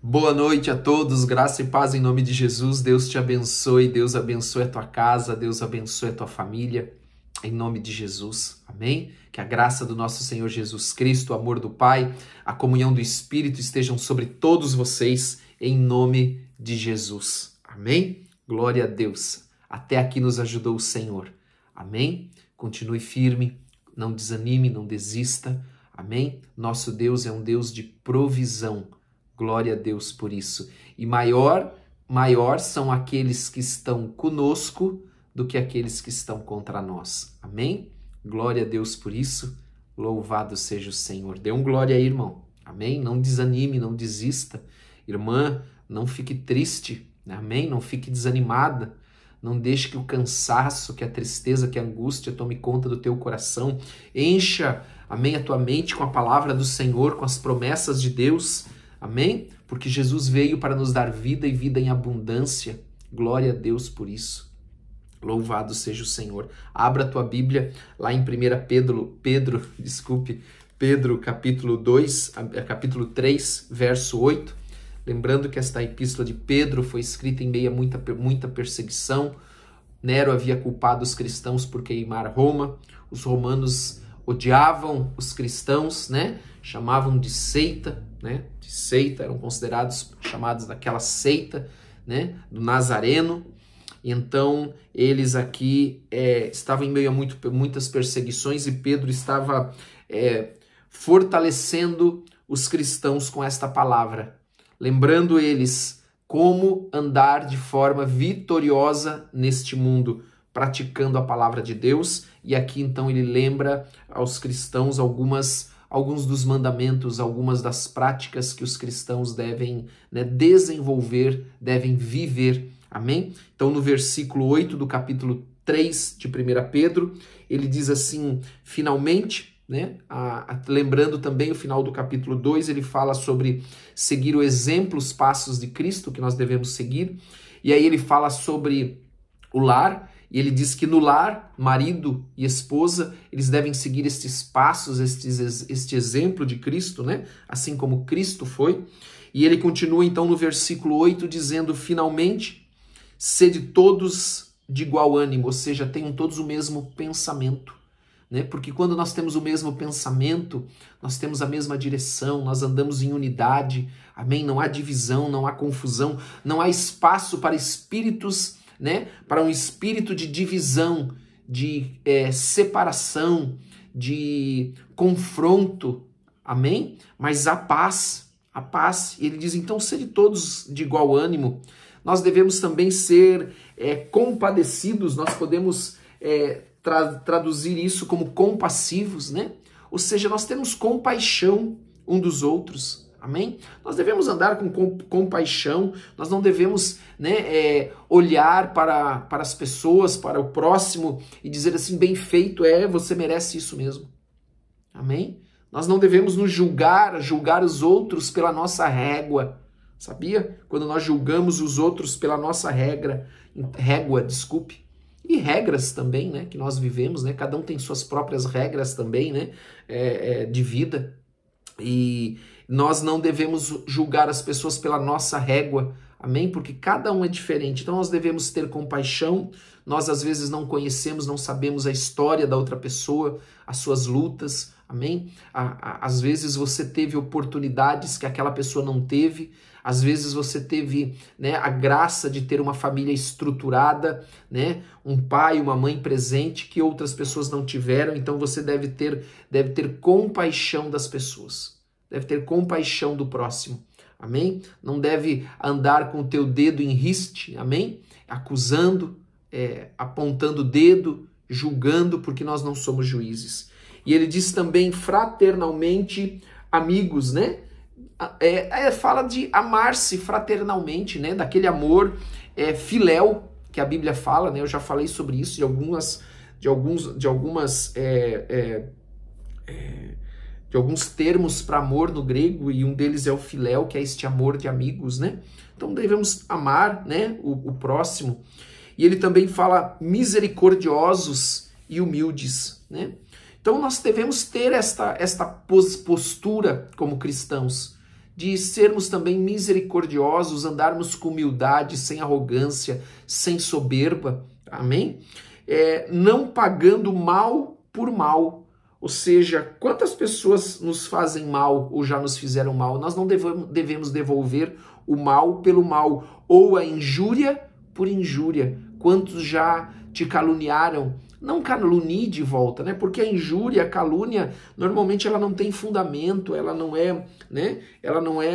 Boa noite a todos, graça e paz em nome de Jesus. Deus te abençoe, Deus abençoe a tua casa, Deus abençoe a tua família, em nome de Jesus, amém? Que a graça do nosso Senhor Jesus Cristo, o amor do Pai, a comunhão do Espírito estejam sobre todos vocês, em nome de Jesus, amém? Glória a Deus, até aqui nos ajudou o Senhor, amém? Continue firme, não desanime, não desista, amém? Nosso Deus é um Deus de provisão. Glória a Deus por isso. E maior são aqueles que estão conosco do que aqueles que estão contra nós. Amém? Glória a Deus por isso. Louvado seja o Senhor. Dê um glória aí, irmão. Amém? Não desanime, não desista. Irmã, não fique triste. Amém? Não fique desanimada. Não deixe que o cansaço, que a tristeza, que a angústia tome conta do teu coração. Encha, amém, a tua mente com a palavra do Senhor, com as promessas de Deus. Amém? Porque Jesus veio para nos dar vida e vida em abundância. Glória a Deus por isso. Louvado seja o Senhor. Abra a tua Bíblia lá em 1 Pedro, capítulo 2, capítulo 3, verso 8. Lembrando que esta epístola de Pedro foi escrita em meio a muita perseguição. Nero havia culpado os cristãos por queimar Roma. Os romanos odiavam os cristãos, né? Chamavam de seita, né? De seita, eram chamados daquela seita, né? Do Nazareno. Então, eles aqui estavam em meio a muitas perseguições e Pedro estava fortalecendo os cristãos com esta palavra, lembrando eles como andar de forma vitoriosa neste mundo, praticando a palavra de Deus. E aqui, então, ele lembra aos cristãos alguns dos mandamentos, algumas das práticas que os cristãos devem, né, desenvolver, devem viver. Amém? Então, no versículo 8 do capítulo 3 de 1 Pedro, ele diz assim, finalmente, né, lembrando também o final do capítulo 2, ele fala sobre seguir o exemplo, os passos de Cristo que nós devemos seguir. E aí ele fala sobre o lar, e ele diz que no lar, marido e esposa, eles devem seguir estes passos, este exemplo de Cristo, né? Assim como Cristo foi. E ele continua então no versículo 8 dizendo, finalmente, sede todos de igual ânimo, ou seja, tenham todos o mesmo pensamento, né? Porque quando nós temos o mesmo pensamento, nós temos a mesma direção, nós andamos em unidade, amém? Não há divisão, não há confusão, não há espaço para espíritos, né? Para um espírito de divisão, de separação, de confronto, amém? Mas a paz, e ele diz, então, sede todos de igual ânimo. Nós devemos também ser compadecidos, nós podemos traduzir isso como compassivos, né? Ou seja, nós temos compaixão um dos outros, amém? Nós devemos andar com compaixão, nós não devemos, né, olhar para as pessoas, para o próximo e dizer assim, bem feito, você merece isso mesmo, amém? Nós não devemos nos julgar os outros pela nossa régua, sabia? Quando nós julgamos os outros pela nossa régua, e regras também, né, que nós vivemos, né? Cada um tem suas próprias regras também, né, de vida. E nós não devemos julgar as pessoas pela nossa régua, amém? Porque cada um é diferente. Então nós devemos ter compaixão. Nós às vezes não conhecemos, não sabemos a história da outra pessoa, as suas lutas, amém? Às vezes você teve oportunidades que aquela pessoa não teve. Às vezes você teve, né, a graça de ter uma família estruturada, né, um pai, uma mãe presente que outras pessoas não tiveram. Então você deve ter compaixão das pessoas, deve ter compaixão do próximo, amém? Não deve andar com o teu dedo em riste, amém? Acusando, apontando o dedo, julgando, porque nós não somos juízes. E ele diz também fraternalmente amigos, né? Fala de amar-se fraternalmente, né? Daquele amor filéu que a Bíblia fala, né? Eu já falei sobre isso de alguns termos para amor no grego, e um deles é o filéu, que é este amor de amigos, né? Então devemos amar, né, o próximo. E ele também fala misericordiosos e humildes, né? Então nós devemos ter esta postura como cristãos, de sermos também misericordiosos, andarmos com humildade, sem arrogância, sem soberba, amém? Não pagando mal por mal, ou seja, quantas pessoas nos fazem mal ou já nos fizeram mal, nós não devemos devolver o mal pelo mal, ou a injúria por injúria. Quantos já te caluniaram? Não calunie de volta, né? Porque a injúria, a calúnia, normalmente ela não tem fundamento, ela não é, né? Ela não é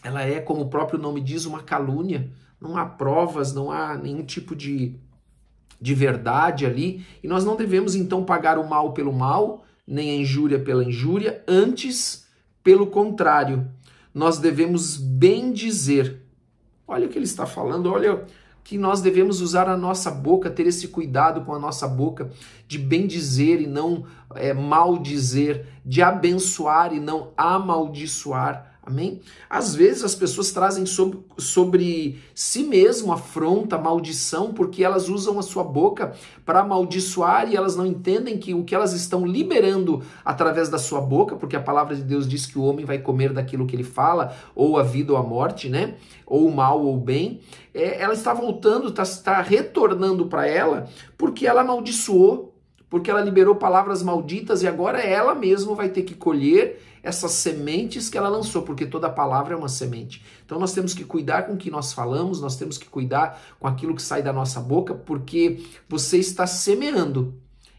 ela é, como o próprio nome diz, uma calúnia. Não há provas, não há nenhum tipo de verdade ali. E nós não devemos então pagar o mal pelo mal, nem a injúria pela injúria. Antes, pelo contrário, nós devemos bendizer. Olha o que ele está falando, olha que nós devemos usar a nossa boca, ter esse cuidado com a nossa boca, de bendizer e não maldizer, de abençoar e não amaldiçoar. Amém? Às vezes as pessoas trazem sobre si mesmo afronta, maldição, porque elas usam a sua boca para amaldiçoar e elas não entendem que o que elas estão liberando através da sua boca, porque a palavra de Deus diz que o homem vai comer daquilo que ele fala, ou a vida ou a morte, né? Ou o mal ou o bem. Ela está voltando, está retornando para ela, porque ela amaldiçoou, porque ela liberou palavras malditas e agora ela mesma vai ter que colher essas sementes que ela lançou, porque toda palavra é uma semente. Então nós temos que cuidar com o que nós falamos, nós temos que cuidar com aquilo que sai da nossa boca, porque você está semeando.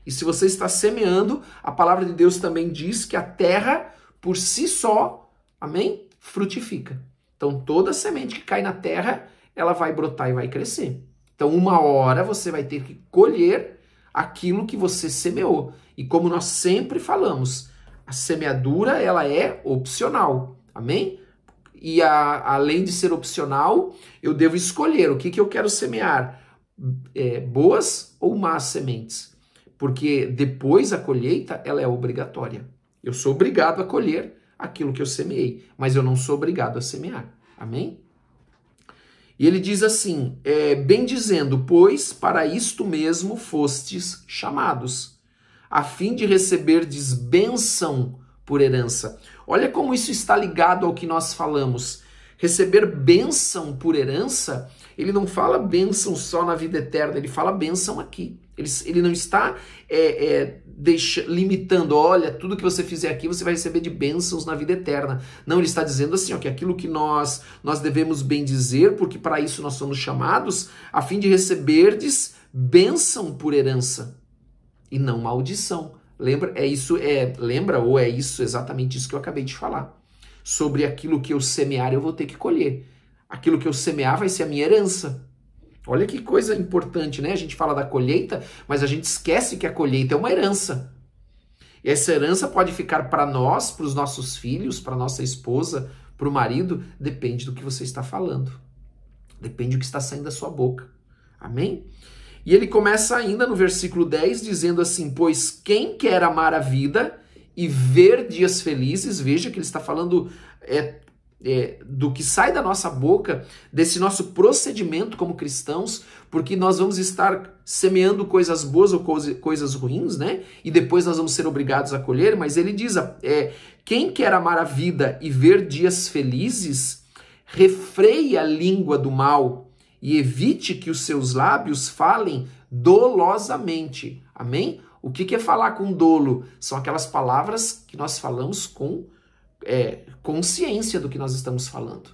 E se você está semeando, a palavra de Deus também diz que a terra, por si só, amém? Frutifica. Então toda semente que cai na terra, ela vai brotar e vai crescer. Então uma hora você vai ter que colher aquilo que você semeou. E como nós sempre falamos, a semeadura, ela é opcional, amém? E além de ser opcional, eu devo escolher o que eu quero semear, boas ou más sementes, porque depois a colheita, ela é obrigatória. Eu sou obrigado a colher aquilo que eu semeei, mas eu não sou obrigado a semear, amém? E ele diz assim, bem dizendo, pois para isto mesmo fostes chamados, a fim de receberdes bênção por herança. Olha como isso está ligado ao que nós falamos. Receber bênção por herança, ele não fala bênção só na vida eterna, ele fala bênção aqui. Ele não está limitando, olha, tudo que você fizer aqui você vai receber de bênçãos na vida eterna. Não, ele está dizendo assim, ó, que aquilo que nós devemos bendizer, porque para isso nós somos chamados, a fim de receberdes bênção por herança e não maldição. Lembra? Lembra ou é isso, exatamente isso que eu acabei de falar. Sobre aquilo que eu semear, eu vou ter que colher. Aquilo que eu semear vai ser a minha herança. Olha que coisa importante, né? A gente fala da colheita, mas a gente esquece que a colheita é uma herança. E essa herança pode ficar para nós, para os nossos filhos, para nossa esposa, para o marido, depende do que você está falando. Depende do que está saindo da sua boca. Amém? E ele começa ainda no versículo 10 dizendo assim, pois quem quer amar a vida e ver dias felizes, veja que ele está falando do que sai da nossa boca, desse nosso procedimento como cristãos, porque nós vamos estar semeando coisas boas ou coisas ruins, né? E depois nós vamos ser obrigados a colher, mas ele diz, quem quer amar a vida e ver dias felizes, refreie a língua do mal e evite que os seus lábios falem dolosamente. Amém? O que é falar com dolo? São aquelas palavras que nós falamos com consciência do que nós estamos falando.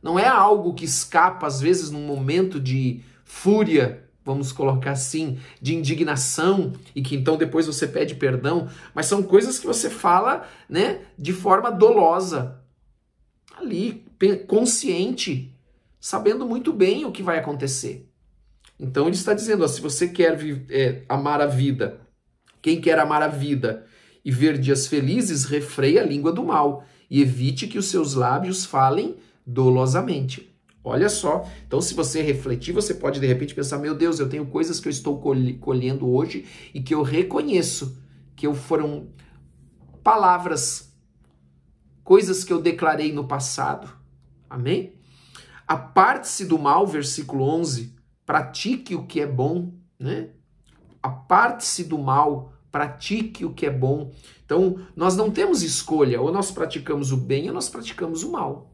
Não é algo que escapa, às vezes, num momento de fúria, vamos colocar assim, de indignação, e que então depois você pede perdão, mas são coisas que você fala, né, de forma dolosa, ali, consciente, sabendo muito bem o que vai acontecer. Então ele está dizendo, ó, se você quer amar a vida, quem quer amar a vida e ver dias felizes, refreie a língua do mal e evite que os seus lábios falem dolosamente. Olha só, então se você refletir, você pode de repente pensar, meu Deus, eu tenho coisas que eu estou colhendo hoje e que eu reconheço que foram palavras, coisas que eu declarei no passado. Amém? Aparte-se do mal, versículo 11, pratique o que é bom, né? Aparte-se do mal, pratique o que é bom. Então, nós não temos escolha, ou nós praticamos o bem ou nós praticamos o mal.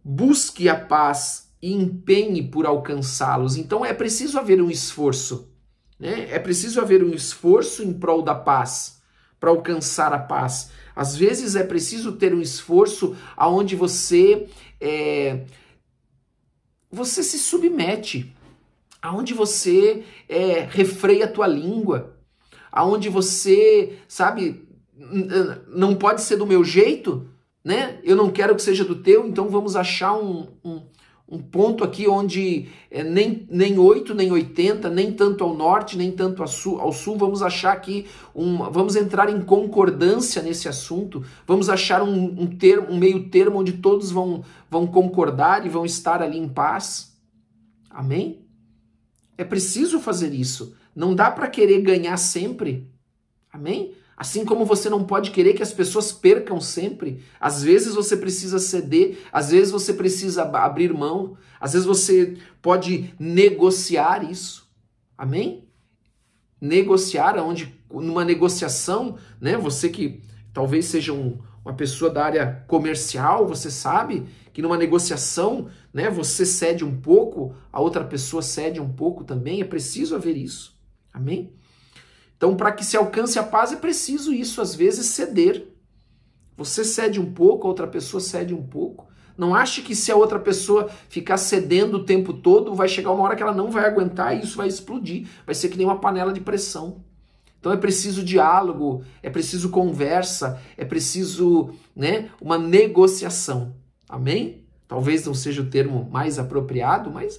Busque a paz e empenhe por alcançá-los. Então, é preciso haver um esforço, né? É preciso haver um esforço em prol da paz, para alcançar a paz. Às vezes é preciso ter um esforço aonde você se submete, aonde você refreia a tua língua, aonde você, sabe, não pode ser do meu jeito, né? Eu não quero que seja do teu, então vamos achar um ponto aqui onde nem 8, nem 80, nem tanto ao norte, nem tanto ao sul, vamos achar aqui, vamos entrar em concordância nesse assunto, vamos achar um meio termo onde todos vão concordar e vão estar ali em paz. Amém? É preciso fazer isso. Não dá para querer ganhar sempre. Amém? Assim como você não pode querer que as pessoas percam sempre. Às vezes você precisa ceder, às vezes você precisa abrir mão, às vezes você pode negociar isso. Amém? Negociar, onde numa negociação, né, você que talvez seja uma pessoa da área comercial, você sabe que numa negociação, né, você cede um pouco, a outra pessoa cede um pouco também, é preciso haver isso. Amém? Então, para que se alcance a paz, é preciso isso, às vezes, ceder. Você cede um pouco, a outra pessoa cede um pouco. Não ache que se a outra pessoa ficar cedendo o tempo todo, vai chegar uma hora que ela não vai aguentar e isso vai explodir. Vai ser que nem uma panela de pressão. Então é preciso diálogo, é preciso conversa, é preciso, né, uma negociação. Amém? Talvez não seja o termo mais apropriado, mas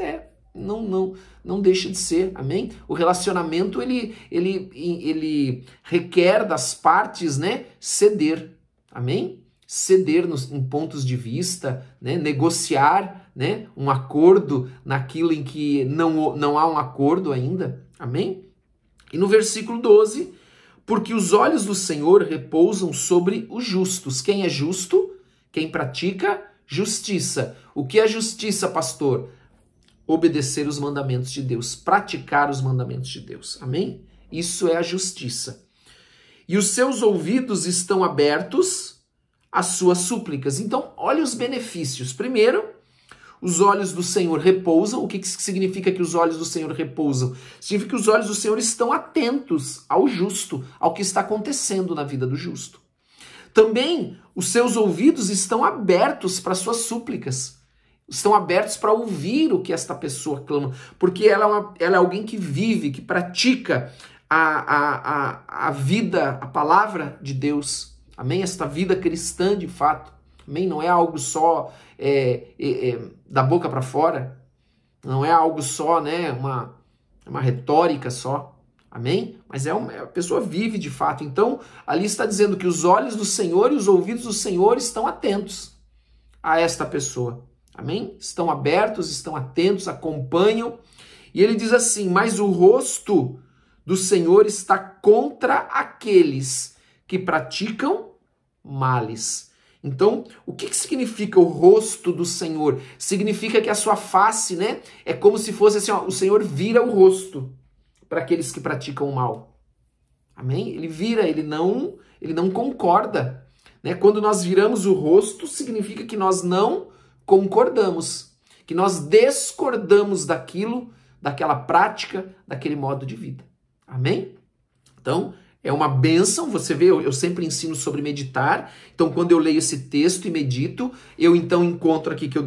não deixa de ser, amém? O relacionamento, ele requer das partes, né, ceder, amém? Ceder em pontos de vista, né, negociar, né, um acordo naquilo em que não há um acordo ainda, amém? E no versículo 12, porque os olhos do Senhor repousam sobre os justos. Quem é justo? Quem pratica justiça. O que é justiça, pastor? Obedecer os mandamentos de Deus, praticar os mandamentos de Deus. Amém? Isso é a justiça. E os seus ouvidos estão abertos às suas súplicas. Então, olha os benefícios. Primeiro, os olhos do Senhor repousam. O que significa que os olhos do Senhor repousam? Significa que os olhos do Senhor estão atentos ao justo, ao que está acontecendo na vida do justo. Também, os seus ouvidos estão abertos para suas súplicas. Estão abertos para ouvir o que esta pessoa clama, porque ela é alguém que vive, que pratica a vida, a palavra de Deus, amém? Esta vida cristã de fato, amém? Não é algo só da boca para fora, não é algo só, né, uma retórica só, amém? Mas a pessoa vive de fato. Então, ali está dizendo que os olhos do Senhor e os ouvidos do Senhor estão atentos a esta pessoa. Amém? Estão abertos, estão atentos, acompanham. E ele diz assim, mas o rosto do Senhor está contra aqueles que praticam males. Então, o que significa o rosto do Senhor? Significa que a sua face, né, é como se fosse assim, ó, o Senhor vira o rosto para aqueles que praticam o mal. Amém? Ele vira, ele não concorda. Né? Quando nós viramos o rosto, significa que nós não concordamos, que nós discordamos daquela prática, daquele modo de vida. Amém? Então, é uma bênção, você vê, eu sempre ensino sobre meditar, então quando eu leio esse texto e medito, eu então encontro aqui que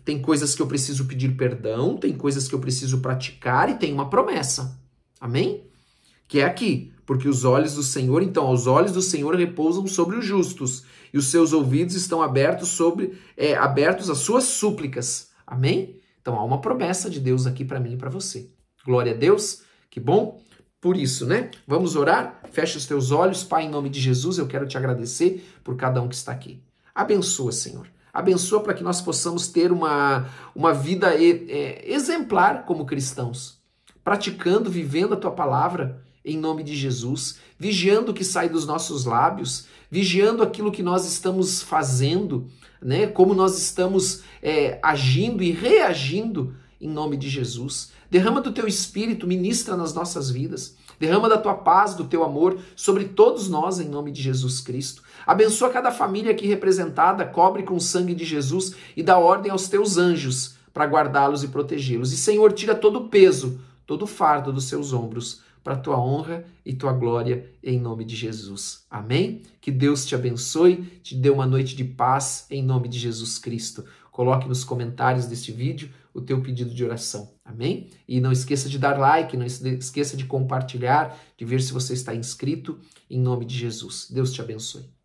tem coisas que eu preciso pedir perdão, tem coisas que eu preciso praticar e tem uma promessa. Amém? Que é aqui, porque os olhos do Senhor, então, os olhos do Senhor repousam sobre os justos, e os seus ouvidos estão abertos às suas súplicas. Amém? Então há uma promessa de Deus aqui para mim e para você. Glória a Deus, que bom. Por isso, né? Vamos orar? Fecha os teus olhos, Pai, em nome de Jesus, eu quero te agradecer por cada um que está aqui. Abençoa, Senhor. Abençoa para que nós possamos ter uma vida exemplar como cristãos, praticando, vivendo a tua palavra, em nome de Jesus, vigiando o que sai dos nossos lábios, vigiando aquilo que nós estamos fazendo, né? Como nós estamos agindo e reagindo em nome de Jesus. Derrama do teu Espírito, ministra nas nossas vidas. Derrama da tua paz, do teu amor sobre todos nós, em nome de Jesus Cristo. Abençoa cada família aqui representada, cobre com o sangue de Jesus e dá ordem aos teus anjos para guardá-los e protegê-los. E, Senhor, tira todo o peso, todo o fardo dos seus ombros, para a tua honra e tua glória, em nome de Jesus. Amém? Que Deus te abençoe, te dê uma noite de paz, em nome de Jesus Cristo. Coloque nos comentários deste vídeo o teu pedido de oração. Amém? E não esqueça de dar like, não esqueça de compartilhar, de ver se você está inscrito, em nome de Jesus. Deus te abençoe.